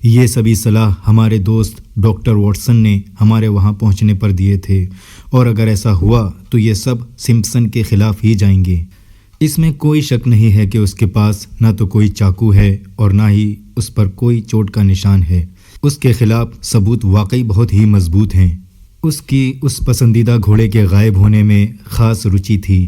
ये सभी सलाह हमारे दोस्त डॉक्टर वॉटसन ने हमारे वहाँ पहुँचने पर दिए थे, और अगर ऐसा हुआ तो ये सब सिम्पसन के खिलाफ ही जाएंगे। इसमें कोई शक नहीं है कि उसके पास ना तो कोई चाकू है और ना ही उस पर कोई चोट का निशान है। उसके खिलाफ सबूत वाकई बहुत ही मजबूत हैं। उसकी उस पसंदीदा घोड़े के गायब होने में ख़ास रुचि थी।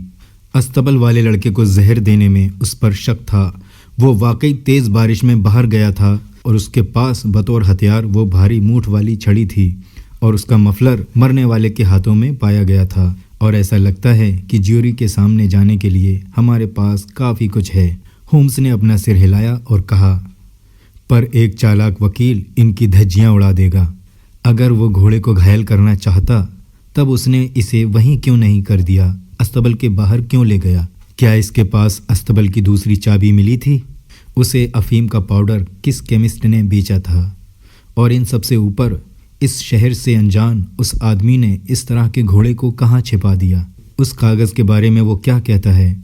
अस्तबल वाले लड़के को जहर देने में उस पर शक था। वो वाकई तेज़ बारिश में बाहर गया था और उसके पास बतौर हथियार वो भारी मूठ वाली छड़ी थी, और उसका मफलर मरने वाले के हाथों में पाया गया था। और ऐसा लगता है कि ज्यूरी के सामने जाने के लिए हमारे पास काफ़ी कुछ है। होम्स ने अपना सिर हिलाया और कहा, पर एक चालाक वकील इनकी धज्जियाँ उड़ा देगा। अगर वो घोड़े को घायल करना चाहता तब उसने इसे वहीं क्यों नहीं कर दिया? अस्तबल के बाहर क्यों ले गया? क्या इसके पास अस्तबल की दूसरी चाबी मिली थी? उसे अफीम का पाउडर किस केमिस्ट ने बेचा था? और इन सबसे ऊपर इस शहर से अनजान उस आदमी ने इस तरह के घोड़े को कहाँ छिपा दिया? उस कागज़ के बारे में वो क्या कहता है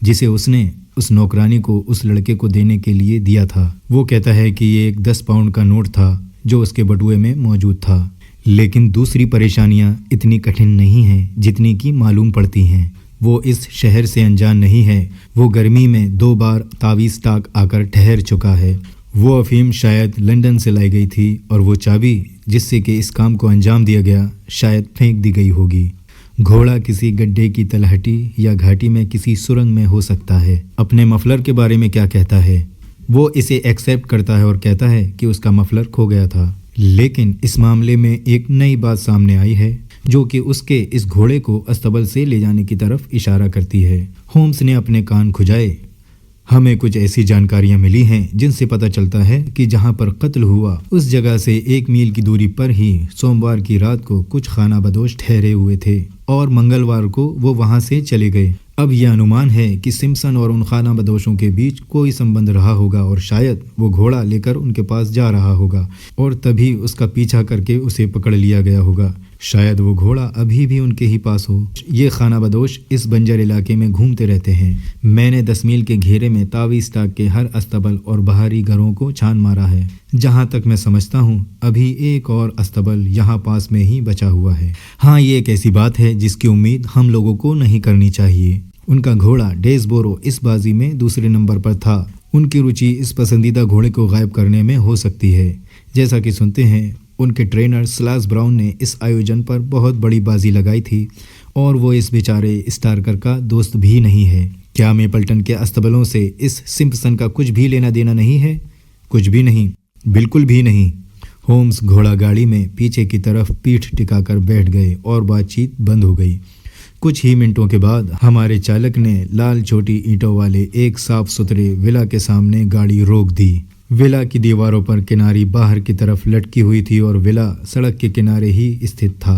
जिसे उसने उस नौकरानी को उस लड़के को देने के लिए दिया था? वो कहता है कि ये एक 10 पाउंड का नोट था जो उसके बटुए में मौजूद था। लेकिन दूसरी परेशानियां इतनी कठिन नहीं हैं जितनी कि मालूम पड़ती हैं। वो इस शहर से अनजान नहीं है। वो गर्मी में 2 बार तावीज़ टाक आकर ठहर चुका है। वो अफीम शायद लंदन से लाई गई थी, और वो चाबी जिससे कि इस काम को अंजाम दिया गया शायद फेंक दी गई होगी। घोड़ा किसी गड्ढे की तलहटी या घाटी में किसी सुरंग में हो सकता है। अपने मफलर के बारे में क्या कहता है? वो इसे एक्सेप्ट करता है और कहता है कि उसका मफलर खो गया था। लेकिन इस मामले में एक नई बात सामने आई है जो कि उसके इस घोड़े को अस्तबल से ले जाने की तरफ इशारा करती है। होम्स ने अपने कान खुजाए। हमें कुछ ऐसी जानकारियां मिली हैं जिनसे पता चलता है कि जहां पर कत्ल हुआ उस जगह से 1 मील की दूरी पर ही सोमवार की रात को कुछ खानाबदोश ठहरे हुए थे, और मंगलवार को वो वहां से चले गए। अब यह अनुमान है कि सिम्पसन और उन खानाबदोशों के बीच कोई संबंध रहा होगा, और शायद वो घोड़ा लेकर उनके पास जा रहा होगा और तभी उसका पीछा करके उसे पकड़ लिया गया होगा। शायद वो घोड़ा अभी भी उनके ही पास हो। ये खानाबदोश इस बंजर इलाके में घूमते रहते हैं। मैंने 10 मील के घेरे में तावीज़ टाक के हर अस्तबल और बाहरी घरों को छान मारा है। जहाँ तक मैं समझता हूँ अभी एक और अस्तबल यहाँ पास में ही बचा हुआ है। हाँ, ये एक ऐसी बात है जिसकी उम्मीद हम लोगों को नहीं करनी चाहिए। उनका घोड़ा डेसबोरो इस बाजी में दूसरे नंबर पर था। उनकी रुचि इस पसंदीदा घोड़े को गायब करने में हो सकती है। जैसा कि सुनते हैं उनके ट्रेनर स्लास ब्राउन ने इस आयोजन पर बहुत बड़ी बाजी लगाई थी, और वो इस बेचारे स्टार्कर का दोस्त भी नहीं है। क्या मेपल्टन के अस्तबलों से इस सिम्पसन का कुछ भी लेना देना नहीं है? कुछ भी नहीं, बिल्कुल भी नहीं। होम्स घोड़ा गाड़ी में पीछे की तरफ पीठ टिकाकर बैठ गए और बातचीत बंद हो गई। कुछ ही मिनटों के बाद हमारे चालक ने लाल छोटी ईंटों वाले एक साफ सुथरे विला के सामने गाड़ी रोक दी। विला की दीवारों पर किनारी बाहर की तरफ लटकी हुई थी और विला सड़क के किनारे ही स्थित था।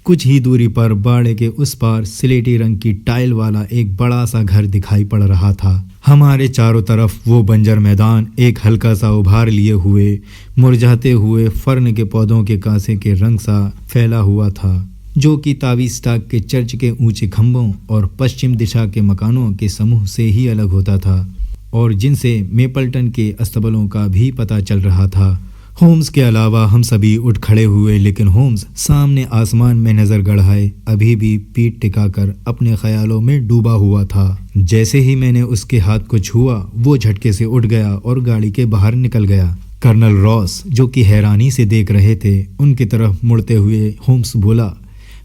कुछ ही दूरी पर बाड़े के उस पार स्लेटी रंग की टाइल वाला एक बड़ा सा घर दिखाई पड़ रहा था। हमारे चारों तरफ वो बंजर मैदान एक हल्का सा उभार लिए हुए मुरझाते हुए फर्न के पौधों के कांसे के रंग सा फैला हुआ था, जो कि तावीज़ टाक के चर्च के ऊंचे खंभों और पश्चिम दिशा के मकानों के समूह से ही अलग होता था, और जिनसे मेपल्टन के अस्तबलों का भी पता चल रहा था। होम्स के अलावा हम सभी उठ खड़े हुए, लेकिन होम्स सामने आसमान में नज़र गड़ाए अभी भी पीठ टिकाकर अपने ख्यालों में डूबा हुआ था। जैसे ही मैंने उसके हाथ को छुआ वो झटके से उठ गया और गाड़ी के बाहर निकल गया। कर्नल रॉस, जो कि हैरानी से देख रहे थे, उनकी तरफ मुड़ते हुए होम्स बोला,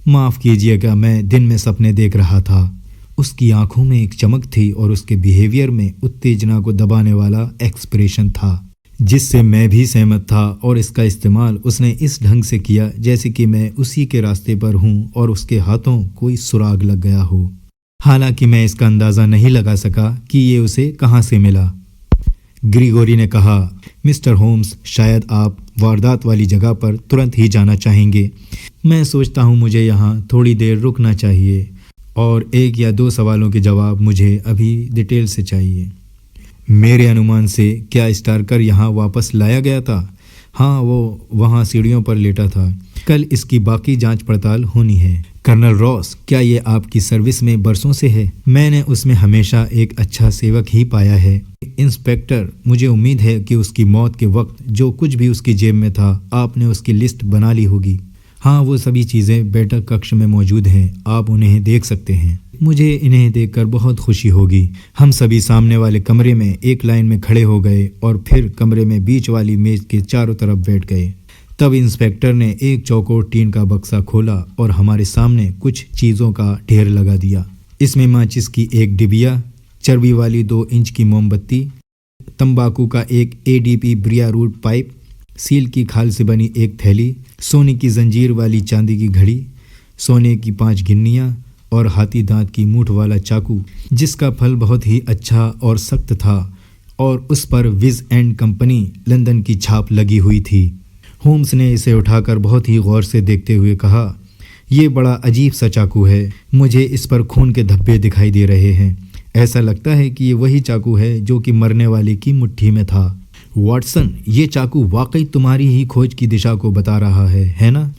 माफ़ कीजिएगा, मैं दिन में सपने देख रहा था। उसकी आंखों में एक चमक थी और उसके बिहेवियर में उत्तेजना को दबाने वाला एक्सप्रेशन था, जिससे मैं भी सहमत था, और इसका इस्तेमाल उसने इस ढंग से किया जैसे कि मैं उसी के रास्ते पर हूँ और उसके हाथों कोई सुराग लग गया हो। हालांकि मैं इसका अंदाज़ा नहीं लगा सका कि ये उसे कहाँ से मिला। ग्रिगोरी ने कहा, मिस्टर होम्स, शायद आप वारदात वाली जगह पर तुरंत ही जाना चाहेंगे। मैं सोचता हूँ मुझे यहाँ थोड़ी देर रुकना चाहिए, और 1 या 2 सवालों के जवाब मुझे अभी डिटेल से चाहिए। मेरे अनुमान से क्या स्टार्कर यहाँ वापस लाया गया था? हाँ, वो वहाँ सीढ़ियों पर लेटा था। कल इसकी बाकी जांच पड़ताल होनी है। कर्नल रॉस, क्या ये आपकी सर्विस में बरसों से है? मैंने उसमें हमेशा एक अच्छा सेवक ही पाया है। इंस्पेक्टर, मुझे उम्मीद है कि उसकी मौत के वक्त जो कुछ भी उसकी जेब में था आपने उसकी लिस्ट बना ली होगी। हाँ, वो सभी चीज़ें बैठक कक्ष में मौजूद हैं, आप उन्हें देख सकते हैं। मुझे इन्हें देखकर बहुत खुशी होगी। हम सभी सामने वाले कमरे में एक लाइन में खड़े हो गए और फिर कमरे में बीच वाली मेज के चारों तरफ बैठ गए। तब इंस्पेक्टर ने एक चौकोर टीन का बक्सा खोला और हमारे सामने कुछ चीज़ों का ढेर लगा दिया। इसमें माचिस की एक डिबिया, चर्बी वाली 2 इंच की मोमबत्ती, तंबाकू का एक ADP briar root pipe, seal की खाल से बनी एक थैली, सोने की जंजीर वाली चांदी की घड़ी, सोने की 5 गिन्नियाँ और हाथी दांत की मूठ वाला चाकू जिसका फल बहुत ही अच्छा और सख्त था और उस पर विज एंड कंपनी लंदन की छाप लगी हुई थी। होम्स ने इसे उठाकर बहुत ही गौर से देखते हुए कहा, ये बड़ा अजीब सा चाकू है। मुझे इस पर खून के धब्बे दिखाई दे रहे हैं। ऐसा लगता है कि ये वही चाकू है जो कि मरने वाले की मुट्ठी में था। वॉटसन, ये चाकू वाकई तुम्हारी ही खोज की दिशा को बता रहा है ना?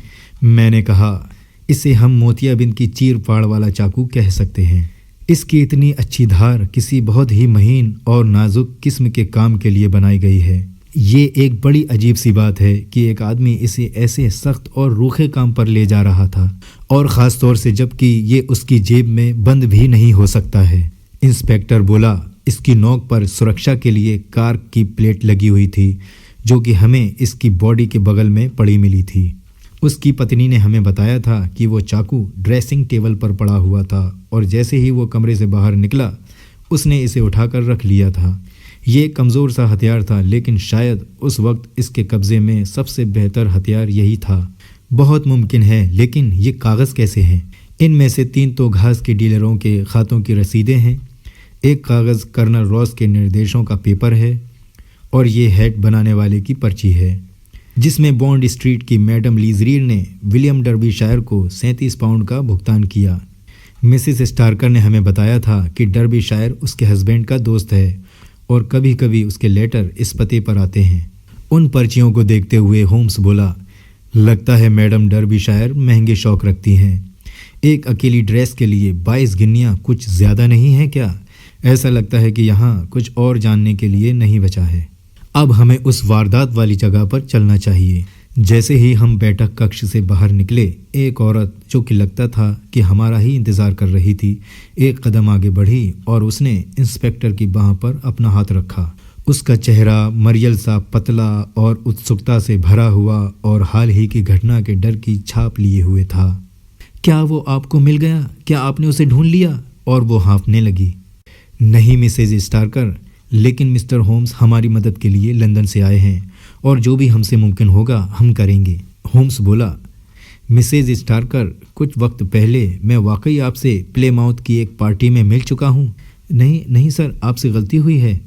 मैंने कहा, इसे हम मोतियाबिंद की चीर फाड़ वाला चाकू कह सकते हैं। इसकी इतनी अच्छी धार किसी बहुत ही महीन और नाजुक किस्म के काम के लिए बनाई गई है। ये एक बड़ी अजीब सी बात है कि एक आदमी इसे ऐसे सख्त और रूखे काम पर ले जा रहा था, और ख़ास तौर से जबकि ये उसकी जेब में बंद भी नहीं हो सकता है। इंस्पेक्टर बोला, इसकी नोक पर सुरक्षा के लिए कार्क की प्लेट लगी हुई थी जो कि हमें इसकी बॉडी के बगल में पड़ी मिली थी। उसकी पत्नी ने हमें बताया था कि वो चाकू ड्रेसिंग टेबल पर पड़ा हुआ था और जैसे ही वो कमरे से बाहर निकला उसने इसे उठाकर रख लिया था। ये कमज़ोर सा हथियार था, लेकिन शायद उस वक्त इसके कब्ज़े में सबसे बेहतर हथियार यही था। बहुत मुमकिन है, लेकिन ये कागज़ कैसे हैं? इनमें से 3 तो घास के डीलरों के खातों की रसीदें हैं, एक कागज़ कर्नल रॉस के निर्देशों का पेपर है और ये हैट बनाने वाले की पर्ची है जिसमें बॉन्ड स्ट्रीट की मैडम लीजरीर ने विलियम डर्बीशायर को 37 पाउंड का भुगतान किया। मिसेस स्टार्कर ने हमें बताया था कि डर्बीशायर उसके हस्बैंड का दोस्त है और कभी कभी उसके लेटर इस पते पर आते हैं। उन पर्चियों को देखते हुए होम्स बोला, लगता है मैडम डर्बीशायर महंगे शौक रखती हैं। एक अकेली ड्रेस के लिए 22 गिन्नियाँ कुछ ज़्यादा नहीं है क्या? ऐसा लगता है कि यहाँ कुछ और जानने के लिए नहीं बचा है। अब हमें उस वारदात वाली जगह पर चलना चाहिए। जैसे ही हम बैठक कक्ष से बाहर निकले, एक औरत जो कि लगता था कि हमारा ही इंतज़ार कर रही थी, एक कदम आगे बढ़ी और उसने इंस्पेक्टर की बाह पर अपना हाथ रखा। उसका चेहरा मरियल सा पतला और उत्सुकता से भरा हुआ और हाल ही की घटना के डर की छाप लिए हुए था। क्या वो आपको मिल गया? क्या आपने उसे ढूंढ लिया? और वो हाँफने लगी। नहीं मिसेज स्टार्कर, लेकिन मिस्टर होम्स हमारी मदद के लिए लंदन से आए हैं और जो भी हमसे मुमकिन होगा हम करेंगे। होम्स बोला, मिसेज स्टार्कर, कुछ वक्त पहले मैं वाकई आपसे प्लेमाउथ की एक पार्टी में मिल चुका हूँ। नहीं सर, आपसे गलती हुई है।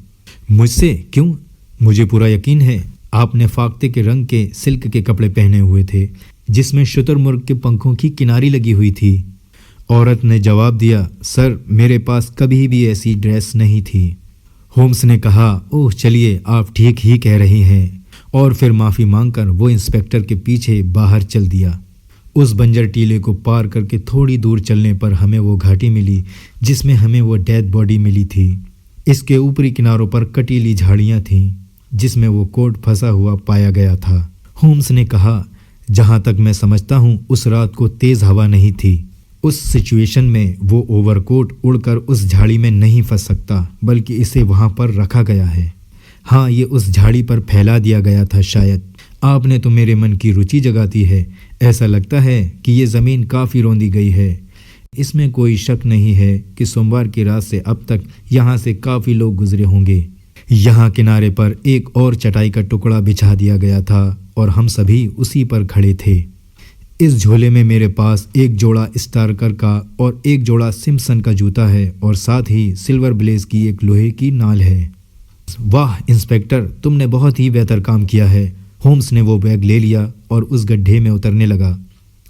मुझसे? क्यों? मुझे पूरा यकीन है। आपने फाख्ते के रंग के सिल्क के कपड़े पहने हुए थे जिसमें शुतुरमुर्ग के पंखों की किनारी लगी हुई थी। औरत ने जवाब दिया, सर मेरे पास कभी भी ऐसी ड्रेस नहीं थी। होम्स ने कहा, ओह चलिए, आप ठीक ही कह रही हैं, और फिर माफ़ी मांगकर वो इंस्पेक्टर के पीछे बाहर चल दिया। उस बंजर टीले को पार करके थोड़ी दूर चलने पर हमें वो घाटी मिली जिसमें हमें वो डेड बॉडी मिली थी। इसके ऊपरी किनारों पर कटीली झाड़ियाँ थीं जिसमें वो कोट फंसा हुआ पाया गया था। होम्स ने कहा, जहाँ तक मैं समझता हूँ उस रात को तेज़ हवा नहीं थी। उस सिचुएशन में वो ओवरकोट उड़कर उस झाड़ी में नहीं फंस सकता, बल्कि इसे वहाँ पर रखा गया है। हाँ, ये उस झाड़ी पर फैला दिया गया था शायद। आपने तो मेरे मन की रुचि जगाती है। ऐसा लगता है कि ये ज़मीन काफ़ी रौंदी गई है। इसमें कोई शक नहीं है कि सोमवार की रात से अब तक यहाँ से काफ़ी लोग गुजरे होंगे। यहाँ किनारे पर एक और चटाई का टुकड़ा बिछा दिया गया था और हम सभी उसी पर खड़े थे। इस झोले में मेरे पास एक जोड़ा स्टार्कर का और एक जोड़ा सिम्पसन का जूता है और साथ ही सिल्वर ब्लेज की एक लोहे की नाल है। वाह इंस्पेक्टर, तुमने बहुत ही बेहतर काम किया है। होम्स ने वो बैग ले लिया और उस गड्ढे में उतरने लगा।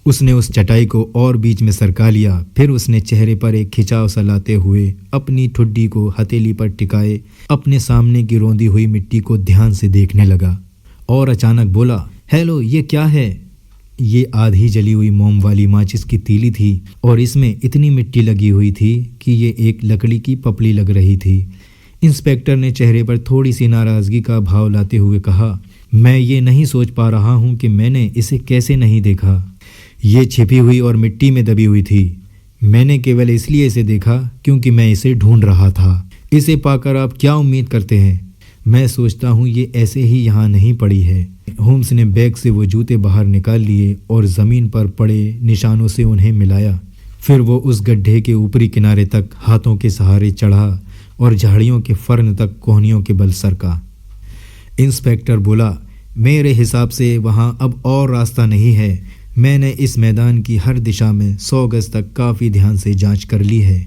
उसने उस चटाई को और बीच में सरका लिया। फिर उसने चेहरे पर एक खिंचाव सा लाते हुए अपनी ठुड्डी को हथेली पर टिकाए अपने सामने की रौंदी हुई मिट्टी को ध्यान से देखने लगा और अचानक बोला, हेलो, ये क्या है? ये आधी जली हुई मोम वाली माचिस की तीली थी और इसमें इतनी मिट्टी लगी हुई थी कि ये एक लकड़ी की पपड़ी लग रही थी। इंस्पेक्टर ने चेहरे पर थोड़ी सी नाराज़गी का भाव लाते हुए कहा, मैं ये नहीं सोच पा रहा हूँ कि मैंने इसे कैसे नहीं देखा। ये छिपी हुई और मिट्टी में दबी हुई थी। मैंने केवल इसलिए इसे देखा क्योंकि मैं इसे ढूंढ रहा था। इसे पाकर आप क्या उम्मीद करते हैं? मैं सोचता हूँ ये ऐसे ही यहाँ नहीं पड़ी है। होम्स ने बैग से वो जूते बाहर निकाल लिए और ज़मीन पर पड़े निशानों से उन्हें मिलाया। फिर वो उस गड्ढे के ऊपरी किनारे तक हाथों के सहारे चढ़ा और झाड़ियों के फर्न तक कोहनियों के बल सरका। इंस्पेक्टर बोला, मेरे हिसाब से वहाँ अब और रास्ता नहीं है। मैंने इस मैदान की हर दिशा में 100 गज तक काफ़ी ध्यान से जांच कर ली है।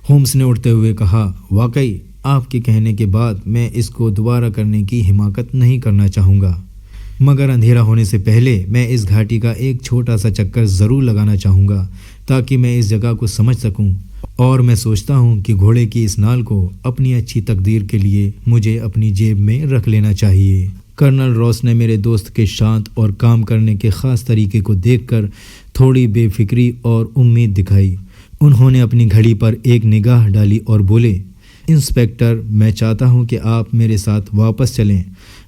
होम्स ने उठते हुए कहा, वाकई आपके कहने के बाद मैं इसको दोबारा करने की हिमाकत नहीं करना चाहूँगा, मगर अंधेरा होने से पहले मैं इस घाटी का एक छोटा सा चक्कर ज़रूर लगाना चाहूँगा ताकि मैं इस जगह को समझ सकूँ। और मैं सोचता हूँ कि घोड़े की इस नाल को अपनी अच्छी तकदीर के लिए मुझे अपनी जेब में रख लेना चाहिए। कर्नल रॉस ने मेरे दोस्त के शांत और काम करने के ख़ास तरीके को देखकर थोड़ी बेफिक्री और उम्मीद दिखाई। उन्होंने अपनी घड़ी पर एक निगाह डाली और बोले, इंस्पेक्टर, मैं चाहता हूं कि आप मेरे साथ वापस चलें।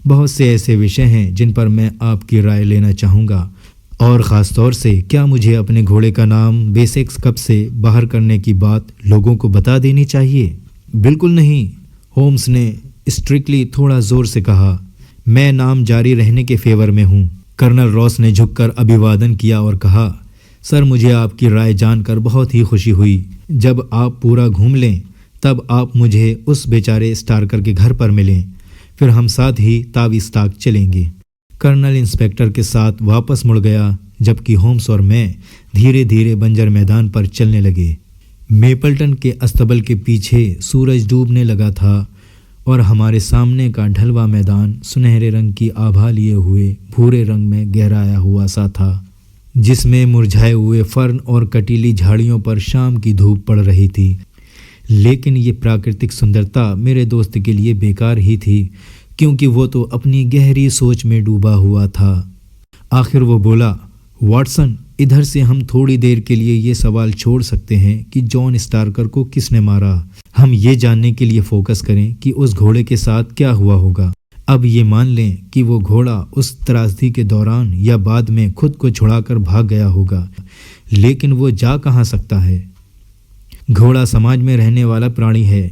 बहुत से ऐसे विषय हैं जिन पर मैं आपकी राय लेना चाहूँगा, और ख़ास तौर से क्या मुझे अपने घोड़े का नाम बेसिक्स कप से बाहर करने की बात लोगों को बता देनी चाहिए? बिल्कुल नहीं, होम्स ने स्ट्रिक्टली थोड़ा ज़ोर से कहा। मैं नाम जारी रहने के फेवर में हूँ। कर्नल रॉस ने झुककर अभिवादन किया और कहा, सर, मुझे आपकी राय जानकर बहुत ही खुशी हुई। जब आप पूरा घूम लें तब आप मुझे उस बेचारे स्टार्कर के घर पर मिलें, फिर हम साथ ही ताविस्ताक चलेंगे। कर्नल इंस्पेक्टर के साथ वापस मुड़ गया, जबकि होम्स और मैं धीरे धीरे बंजर मैदान पर चलने लगे। मेपल्टन के अस्तबल के पीछे सूरज डूबने लगा था और हमारे सामने का ढलवा मैदान सुनहरे रंग की आभा लिए हुए भूरे रंग में गहराया हुआ सा था, जिसमें मुरझाए हुए फर्न और कटीली झाड़ियों पर शाम की धूप पड़ रही थी। लेकिन ये प्राकृतिक सुंदरता मेरे दोस्त के लिए बेकार ही थी, क्योंकि वो तो अपनी गहरी सोच में डूबा हुआ था। आखिर वो बोला, वाटसन, इधर से हम थोड़ी देर के लिए ये सवाल छोड़ सकते हैं कि जॉन स्टार्कर को किसने मारा। हम ये जानने के लिए फोकस करें कि उस घोड़े के साथ क्या हुआ होगा। अब ये मान लें कि वो घोड़ा उस त्रासदी के दौरान या बाद में खुद को छुड़ाकर भाग गया होगा, लेकिन वो जा कहाँ सकता है? घोड़ा समाज में रहने वाला प्राणी है।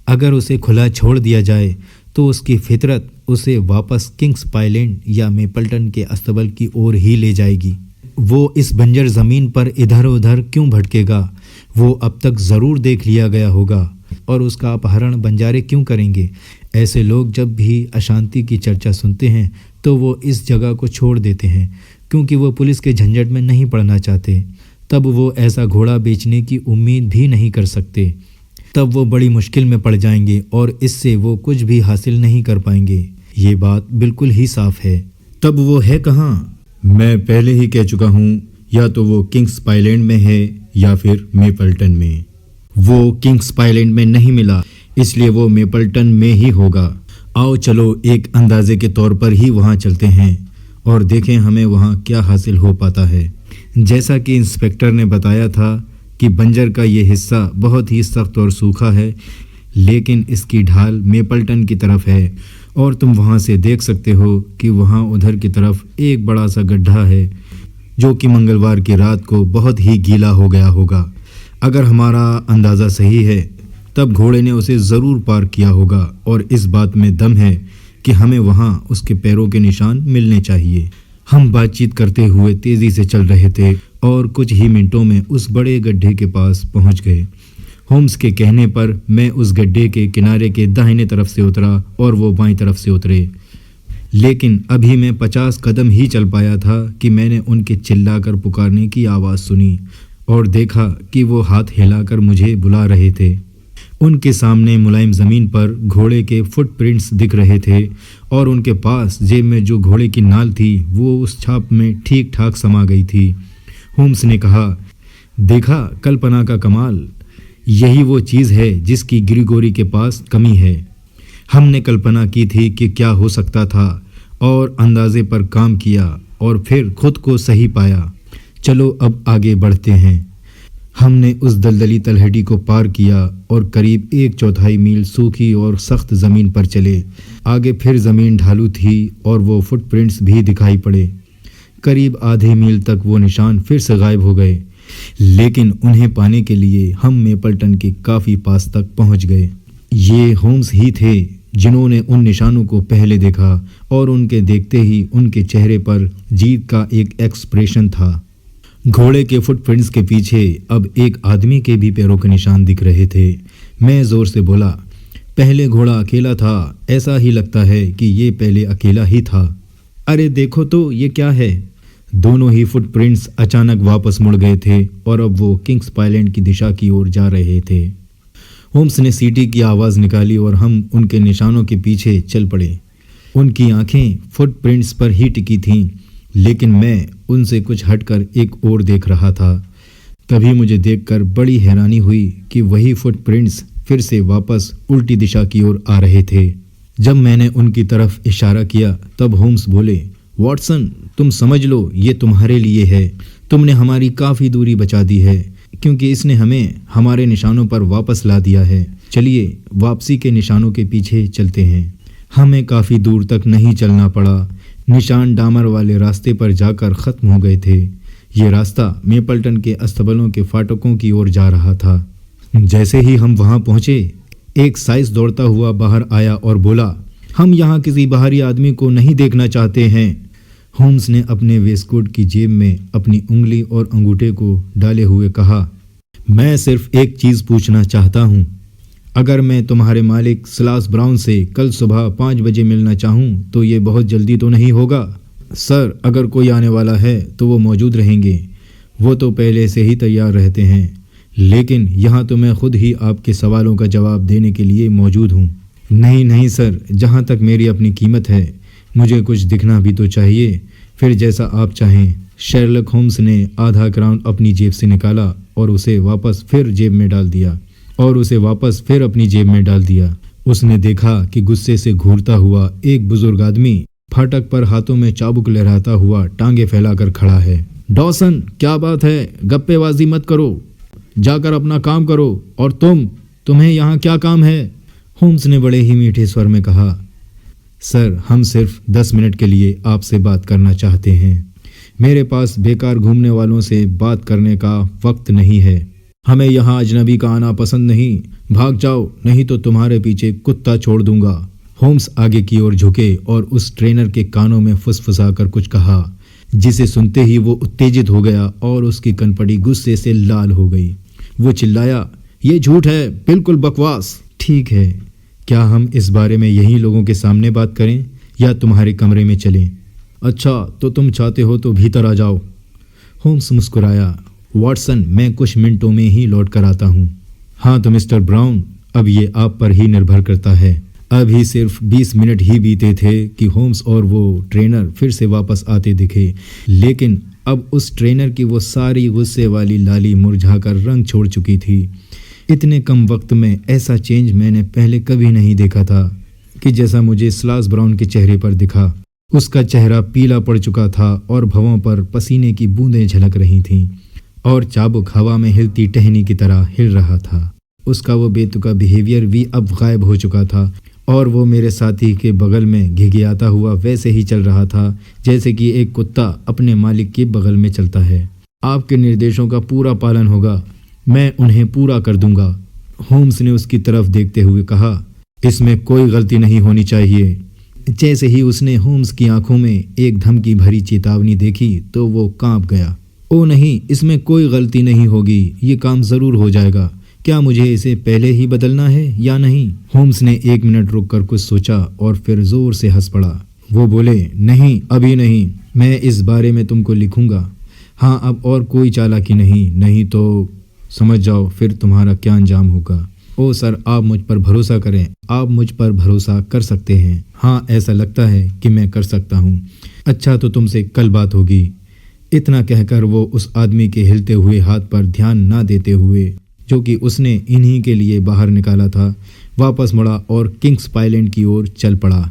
अगर उसे खुला छोड़ दिया जाए तो उसकी फितरत उसे वापस किंग्स पाइलैंड या मेपल्टन के अस्तबल की ओर ही ले जाएगी। वो इस बंजर ज़मीन पर इधर उधर क्यों भटकेगा? वो अब तक ज़रूर देख लिया गया होगा, और उसका अपहरण बंजारे क्यों करेंगे? ऐसे लोग जब भी अशांति की चर्चा सुनते हैं तो वो इस जगह को छोड़ देते हैं, क्योंकि वो पुलिस के झंझट में नहीं पड़ना चाहते। तब वो ऐसा घोड़ा बेचने की उम्मीद भी नहीं कर सकते। तब वो बड़ी मुश्किल में पड़ जाएंगे और इससे वो कुछ भी हासिल नहीं कर पाएंगे। ये बात बिल्कुल ही साफ है। तब वो है कहाँ? मैं पहले ही कह चुका हूँ, या तो वो किंग्स पाइलैंड में है या फिर मेपल्टन में। वो किंग्स पाइलैंड में नहीं मिला, इसलिए वो मेपल्टन में ही होगा। आओ चलो एक अंदाजे के तौर पर ही वहाँ चलते हैं और देखें हमें वहाँ क्या हासिल हो पाता है। जैसा कि इंस्पेक्टर ने बताया था कि बंजर का ये हिस्सा बहुत ही सख्त और सूखा है, लेकिन इसकी ढाल मेपल्टन की तरफ है, और तुम वहाँ से देख सकते हो कि वहाँ उधर की तरफ एक बड़ा सा गड्ढा है जो कि मंगलवार की रात को बहुत ही गीला हो गया होगा। अगर हमारा अंदाज़ा सही है तब घोड़े ने उसे ज़रूर पार किया होगा, और इस बात में दम है कि हमें वहाँ उसके पैरों के निशान मिलने चाहिए। हम बातचीत करते हुए तेज़ी से चल रहे थे और कुछ ही मिनटों में उस बड़े गड्ढे के पास पहुँच गए। होम्स के कहने पर मैं उस गड्ढे के किनारे के दाहिने तरफ से उतरा और वो बाईं तरफ से उतरे, लेकिन अभी मैं 50 कदम ही चल पाया था कि मैंने उनके चिल्लाकर पुकारने की आवाज़ सुनी और देखा कि वो हाथ हिलाकर मुझे बुला रहे थे। उनके सामने मुलायम ज़मीन पर घोड़े के फुटप्रिंट्स दिख रहे थे, और उनके पास जेब में जो घोड़े की नाल थी वो उस छाप में ठीक ठाक समा गई थी। होम्स ने कहा, देखा कल्पना का कमाल, यही वो चीज़ है जिसकी ग्रिगोरी के पास कमी है। हमने कल्पना की थी कि क्या हो सकता था और अंदाजे पर काम किया, और फिर खुद को सही पाया। चलो अब आगे बढ़ते हैं। हमने उस दलदली तलहटी को पार किया और करीब 1/4 मील सूखी और सख्त ज़मीन पर चले। आगे फिर ज़मीन ढालू थी और वो फुटप्रिंट्स भी दिखाई पड़े। करीब आधे मील तक वो निशान फिर से गायब हो गए, लेकिन उन्हें पाने के लिए हम मेपल्टन के काफ़ी पास तक पहुंच गए। ये होम्स ही थे जिन्होंने उन निशानों को पहले देखा और उनके देखते ही उनके चेहरे पर जीत का एक एक्सप्रेशन था। घोड़े के फुटप्रिंट्स के पीछे अब एक आदमी के भी पैरों के निशान दिख रहे थे। मैं ज़ोर से बोला, पहले घोड़ा अकेला था, ऐसा ही लगता है कि ये पहले अकेला ही था। अरे देखो तो ये क्या है। दोनों ही फुटप्रिंट्स अचानक वापस मुड़ गए थे और अब वो किंग्स आइलैंड की दिशा की ओर जा रहे थे। होम्स ने सीटी की आवाज़ निकाली और हम उनके निशानों के पीछे चल पड़े। उनकी आंखें फुटप्रिंट्स पर ही टिकी थीं, लेकिन मैं उनसे कुछ हटकर एक और देख रहा था। तभी मुझे देखकर बड़ी हैरानी हुई कि वही फुटप्रिंट्स फिर से वापस उल्टी दिशा की ओर आ रहे थे। जब मैंने उनकी तरफ इशारा किया तब होम्स बोले, वॉटसन, तुम समझ लो ये तुम्हारे लिए है। तुमने हमारी काफ़ी दूरी बचा दी है, क्योंकि इसने हमें हमारे निशानों पर वापस ला दिया है। चलिए वापसी के निशानों के पीछे चलते हैं। हमें काफ़ी दूर तक नहीं चलना पड़ा। निशान डामर वाले रास्ते पर जाकर ख़त्म हो गए थे। ये रास्ता मेपल्टन के अस्तबलों के फाटकों की ओर जा रहा था। जैसे ही हम वहाँ पहुँचे, एक साइस दौड़ता हुआ बाहर आया और बोला, हम यहाँ किसी बाहरी आदमी को नहीं देखना चाहते हैं। होम्स ने अपने वेस्टकोट की जेब में अपनी उंगली और अंगूठे को डाले हुए कहा, मैं सिर्फ एक चीज़ पूछना चाहता हूँ। अगर मैं तुम्हारे मालिक स्लास ब्राउन से कल सुबह 5 बजे मिलना चाहूँ तो ये बहुत जल्दी तो नहीं होगा? सर, अगर कोई आने वाला है तो वो मौजूद रहेंगे। वो तो पहले से ही तैयार रहते हैं, लेकिन यहाँ तो मैं खुद ही आपके सवालों का जवाब देने के लिए मौजूद हूँ। नहीं नहीं सर, जहाँ तक मेरी अपनी कीमत है, मुझे कुछ दिखना भी तो चाहिए। फिर जैसा आप चाहें। शेरलॉक होम्स ने आधा क्राउन अपनी जेब से निकाला और उसे वापस फिर जेब में डाल दिया और उसे वापस फिर अपनी जेब में डाल दिया। उसने देखा कि गुस्से से घूरता हुआ एक बुजुर्ग आदमी फाटक पर हाथों में चाबुक लहराता हुआ टांगे फैलाकर खड़ा है। डॉसन, क्या बात है? गप्पेबाजी मत करो, जाकर अपना काम करो। और तुम्हें यहाँ क्या काम है? होम्स ने बड़े ही मीठे स्वर में कहा, सर, हम सिर्फ 10 मिनट के लिए आपसे बात करना चाहते हैं। मेरे पास बेकार घूमने वालों से बात करने का वक्त नहीं है। हमें यहाँ अजनबी का आना पसंद नहीं। भाग जाओ, नहीं तो तुम्हारे पीछे कुत्ता छोड़ दूंगा। होम्स आगे की ओर झुके और उस ट्रेनर के कानों में फुसफुसाकर कुछ कहा, जिसे सुनते ही वो उत्तेजित हो गया और उसकी कनपटी गुस्से से लाल हो गई। वो चिल्लाया, ये झूठ है, बिल्कुल बकवास। ठीक है, क्या हम इस बारे में यहीं लोगों के सामने बात करें या तुम्हारे कमरे में चलें? अच्छा, तो तुम चाहते हो तो भीतर आ जाओ। होम्स मुस्कुराया। वॉटसन, मैं कुछ मिनटों में ही लौट कर आता हूँ। हाँ तो मिस्टर ब्राउन, अब ये आप पर ही निर्भर करता है। अभी सिर्फ 20 मिनट ही बीते थे कि होम्स और वो ट्रेनर फिर से वापस आते दिखे, लेकिन अब उस ट्रेनर की वो सारी गुस्से वाली लाली मुरझाकर रंग छोड़ चुकी थी। इतने कम वक्त में ऐसा चेंज मैंने पहले कभी नहीं देखा था कि जैसा मुझे स्लास ब्राउन के चेहरे पर दिखा। उसका चेहरा पीला पड़ चुका था और भवों पर पसीने की बूंदें झलक रही थीं और चाबुक हवा में हिलती टहनी की तरह हिल रहा था। उसका वो बेतुका बिहेवियर भी अब गायब हो चुका था और वो मेरे साथी के बगल में घिघियाता हुआ वैसे ही चल रहा था जैसे कि एक कुत्ता अपने मालिक के बगल में चलता है। आपके निर्देशों का पूरा पालन होगा, मैं उन्हें पूरा कर दूंगा। होम्स ने उसकी तरफ देखते हुए कहा, इसमें कोई गलती नहीं होनी चाहिए। जैसे ही उसने होम्स की आंखों में एक धमकी भरी चेतावनी देखी तो वो कांप गया। ओ नहीं, इसमें कोई गलती नहीं होगी, ये काम ज़रूर हो जाएगा। क्या मुझे इसे पहले ही बदलना है या नहीं? होम्स ने 1 मिनट रुककर कुछ सोचा और फिर ज़ोर से हंस पड़ा। वो बोले, नहीं, अभी नहीं, मैं इस बारे में तुमको लिखूंगा। हाँ, अब और कोई चालाकी नहीं तो समझ जाओ फिर तुम्हारा क्या अंजाम होगा। ओ सर, आप मुझ पर भरोसा करें, आप मुझ पर भरोसा कर सकते हैं। हाँ, ऐसा लगता है कि मैं कर सकता हूँ। अच्छा, तो तुमसे कल बात होगी। इतना कहकर वो उस आदमी के हिलते हुए हाथ पर ध्यान ना देते हुए, जो कि उसने इन्हीं के लिए बाहर निकाला था, वापस मुड़ा और किंग्स आइलैंड की ओर चल पड़ा।